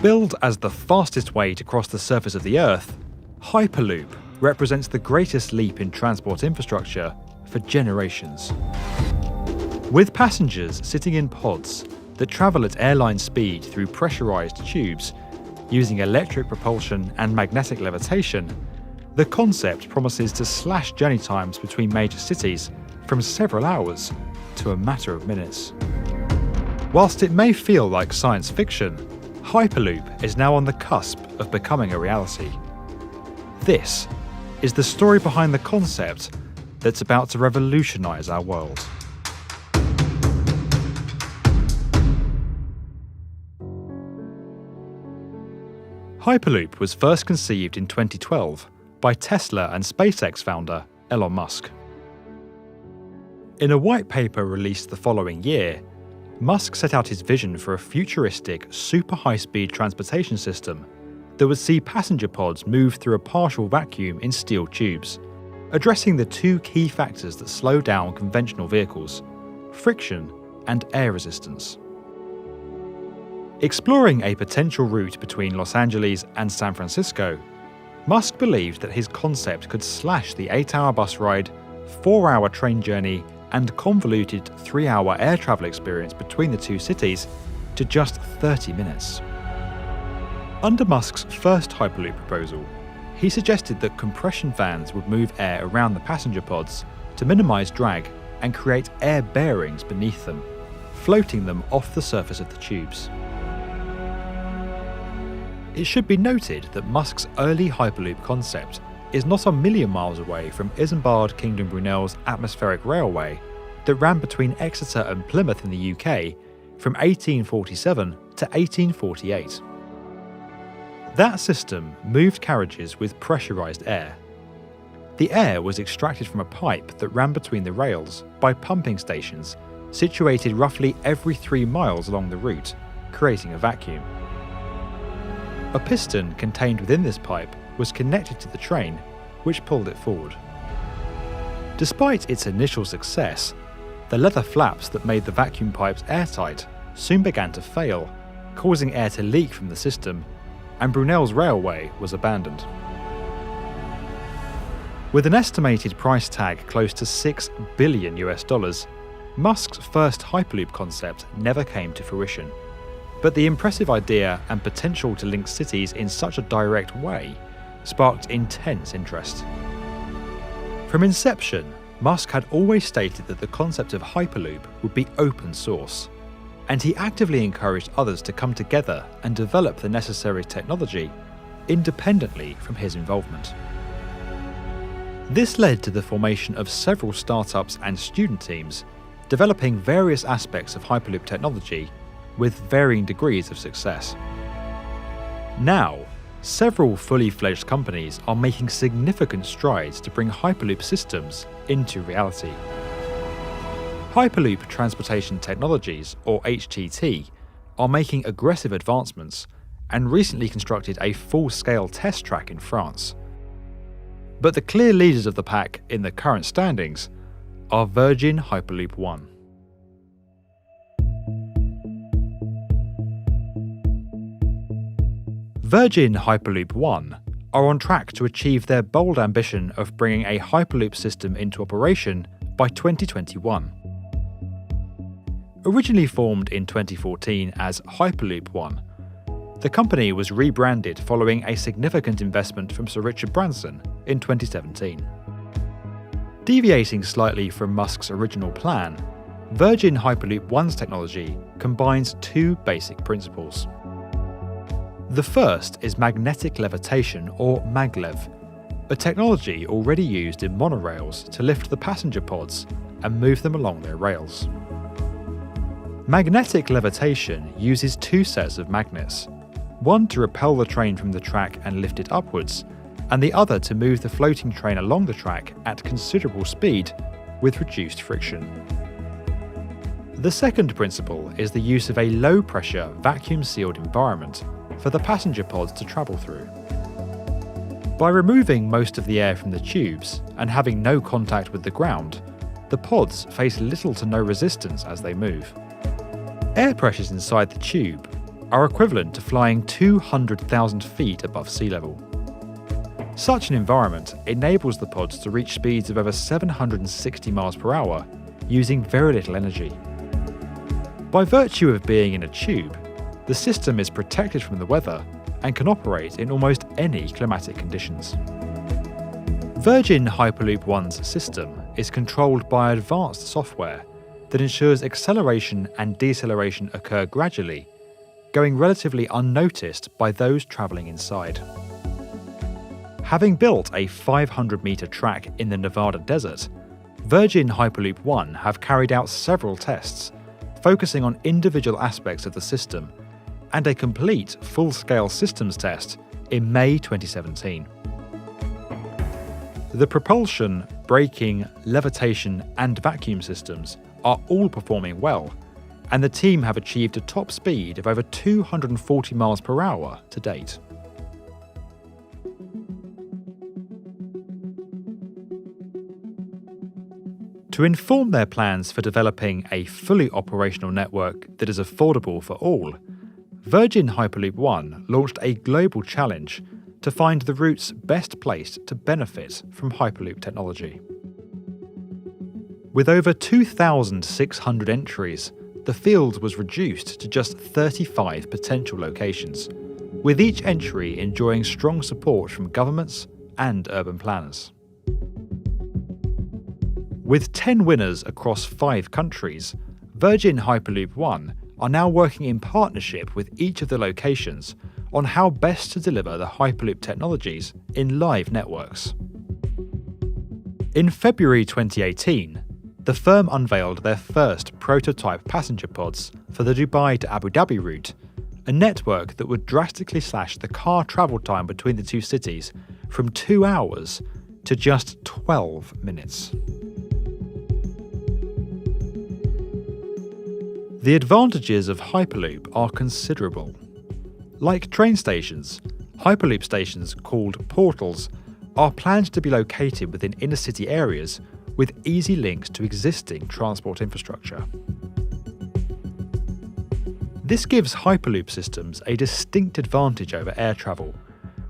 Billed as the fastest way to cross the surface of the Earth, Hyperloop represents the greatest leap in transport infrastructure for generations. With passengers sitting in pods that travel at airline speed through pressurized tubes, using electric propulsion and magnetic levitation, the concept promises to slash journey times between major cities from several hours to a matter of minutes. Whilst it may feel like science fiction, Hyperloop is now on the cusp of becoming a reality. This is the story behind the concept that's about to revolutionize our world. Hyperloop was first conceived in 2012 by Tesla and SpaceX founder Ilan Mask. In a white paper released the following year, Musk set out his vision for a futuristic, super high-speed transportation system that would see passenger pods move through a partial vacuum in steel tubes, addressing the two key factors that slow down conventional vehicles: friction and air resistance. Exploring a potential route between Los Angeles and San Francisco, Musk believed that his concept could slash the 8-hour bus ride, 4-hour train journey, and convoluted 3-hour air travel experience between the two cities to just 30 minutes. Under Musk's first Hyperloop proposal, he suggested that compression fans would move air around the passenger pods to minimize drag and create air bearings beneath them, floating them off the surface of the tubes. It should be noted that Musk's early Hyperloop concept is not a million miles away from Isambard Kingdom Brunel's atmospheric railway that ran between Exeter and Plymouth in the UK from 1847 to 1848. That system moved carriages with pressurised air. The air was extracted from a pipe that ran between the rails by pumping stations situated roughly every 3 miles along the route, creating a vacuum. A piston contained within this pipe was connected to the train, which pulled it forward. Despite its initial success, the leather flaps that made the vacuum pipes airtight soon began to fail, causing air to leak from the system, and Brunel's railway was abandoned. With an estimated price tag close to $6 billion, Musk's first Hyperloop concept never came to fruition. But the impressive idea and potential to link cities in such a direct way sparked intense interest. From inception, Musk had always stated that the concept of Hyperloop would be open source, and he actively encouraged others to come together and develop the necessary technology independently from his involvement. This led to the formation of several startups and student teams developing various aspects of Hyperloop technology with varying degrees of success. Now, several fully fledged companies are making significant strides to bring Hyperloop systems into reality. Hyperloop Transportation Technologies, or HTT, are making aggressive advancements and recently constructed a full-scale test track in France. But the clear leaders of the pack in the current standings are Virgin Hyperloop One. Virgin Hyperloop One are on track to achieve their bold ambition of bringing a Hyperloop system into operation by 2021. Originally formed in 2014 as Hyperloop One, the company was rebranded following a significant investment from Sir Richard Branson in 2017. Deviating slightly from Musk's original plan, Virgin Hyperloop One's technology combines two basic principles. The first is magnetic levitation, or maglev, a technology already used in monorails to lift the passenger pods and move them along their rails. Magnetic levitation uses two sets of magnets, one to repel the train from the track and lift it upwards, and the other to move the floating train along the track at considerable speed with reduced friction. The second principle is the use of a low-pressure, vacuum-sealed environment for the passenger pods to travel through. By removing most of the air from the tubes and having no contact with the ground, the pods face little to no resistance as they move. Air pressures inside the tube, are equivalent to flying 200,000 feet above sea level. Such an environment enables the pods to reach speeds of over 760 miles per hour using very little energy. By virtue of being in a tube, the system is protected from the weather and can operate in almost any climatic conditions. Virgin Hyperloop One's system is controlled by advanced software that ensures acceleration and deceleration occur gradually, going relatively unnoticed by those travelling inside. Having built a 500-metre track in the Nevada desert, Virgin Hyperloop One have carried out several tests, focusing on individual aspects of the system, and a complete full-scale systems test in May 2017. The propulsion, braking, levitation, and vacuum systems are all performing well, and the team have achieved a top speed of over 240 miles per hour to date. To inform their plans for developing a fully operational network that is affordable for all, Virgin Hyperloop One launched a global challenge to find the routes best placed to benefit from Hyperloop technology. With over 2,600 entries, the field was reduced to just 35 potential locations, with each entry enjoying strong support from governments and urban planners. With 10 winners across 5 countries, Virgin Hyperloop One are now working in partnership with each of the locations on how best to deliver the Hyperloop technologies in live networks. In February 2018, the firm unveiled their first prototype passenger pods for the Dubai to Abu Dhabi route, a network that would drastically slash the car travel time between the two cities from 2 hours to just 12 minutes. The advantages of Hyperloop are considerable. Like train stations, Hyperloop stations, called portals, are planned to be located within inner-city areas with easy links to existing transport infrastructure. This gives Hyperloop systems a distinct advantage over air travel,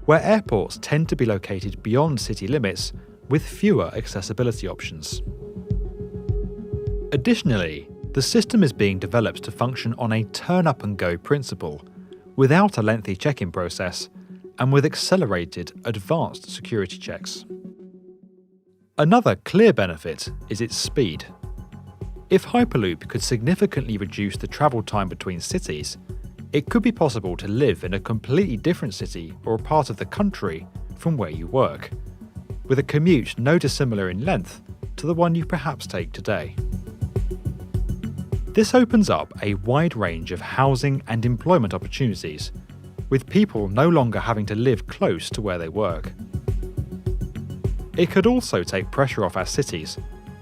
where airports tend to be located beyond city limits with fewer accessibility options. Additionally, the system is being developed to function on a turn-up-and-go principle, without a lengthy check-in process, and with accelerated, advanced security checks. Another clear benefit is its speed. If Hyperloop could significantly reduce the travel time between cities, it could be possible to live in a completely different city or part of the country from where you work, with a commute no dissimilar in length to the one you perhaps take today. This opens up a wide range of housing and employment opportunities, with people no longer having to live close to where they work. It could also take pressure off our cities,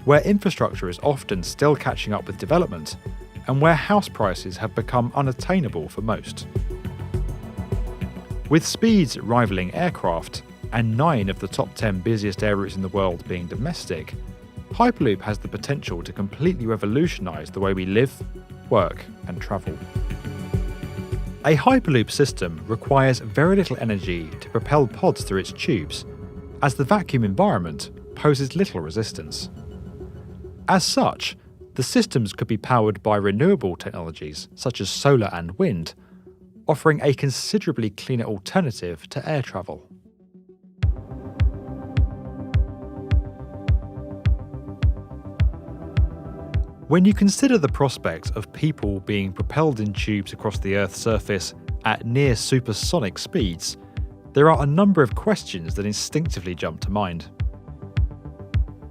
where infrastructure is often still catching up with development, and where house prices have become unattainable for most. With speeds rivaling aircraft, and 9 of the top 10 busiest air routes in the world being domestic, Hyperloop has the potential to completely revolutionise the way we live, work, and travel. A Hyperloop system requires very little energy to propel pods through its tubes, as the vacuum environment poses little resistance. As such, the systems could be powered by renewable technologies such as solar and wind, offering a considerably cleaner alternative to air travel. When you consider the prospect of people being propelled in tubes across the Earth's surface at near supersonic speeds, there are a number of questions that instinctively jump to mind.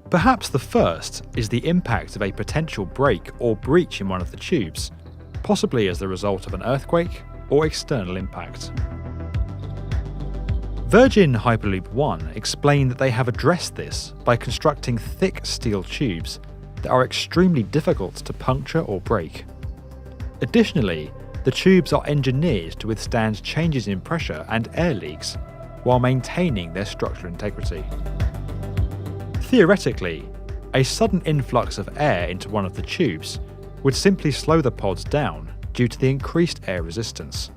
Perhaps the first is the impact of a potential break or breach in one of the tubes, possibly as the result of an earthquake or external impact. Virgin Hyperloop One explained that they have addressed this by constructing thick steel tubes that are extremely difficult to puncture or break. Additionally, the tubes are engineered to withstand changes in pressure and air leaks while maintaining their structural integrity. Theoretically, a sudden influx of air into one of the tubes would simply slow the pods down due to the increased air resistance.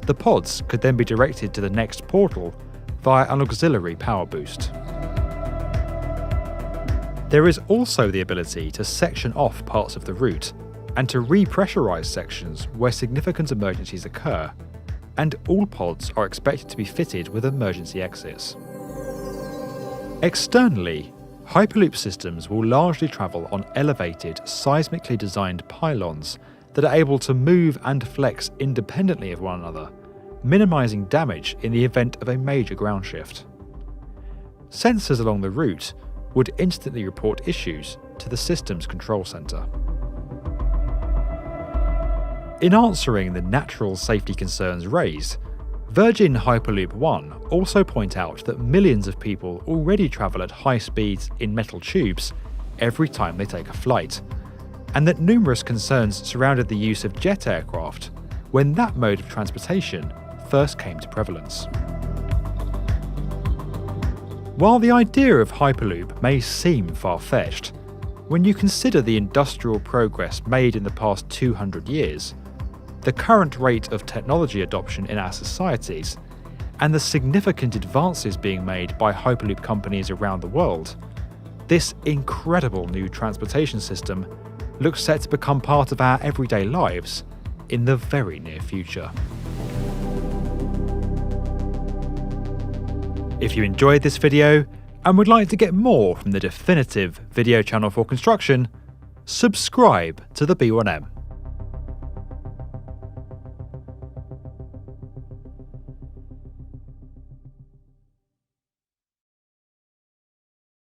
The pods could then be directed to the next portal via an auxiliary power boost. There is also the ability to section off parts of the route and to repressurize sections where significant emergencies occur, and all pods are expected to be fitted with emergency exits. Externally, Hyperloop systems will largely travel on elevated, seismically designed pylons that are able to move and flex independently of one another, minimizing damage in the event of a major ground shift. Sensors along the route would instantly report issues to the system's control center. In answering the natural safety concerns raised, Virgin Hyperloop One also point out that millions of people already travel at high speeds in metal tubes every time they take a flight, and that numerous concerns surrounded the use of jet aircraft when that mode of transportation first came to prevalence. While the idea of Hyperloop may seem far-fetched, when you consider the industrial progress made in the past 200 years, the current rate of technology adoption in our societies, and the significant advances being made by Hyperloop companies around the world, this incredible new transportation system looks set to become part of our everyday lives in the very near future. If you enjoyed this video and would like to get more from the definitive video channel for construction, subscribe to the B1M.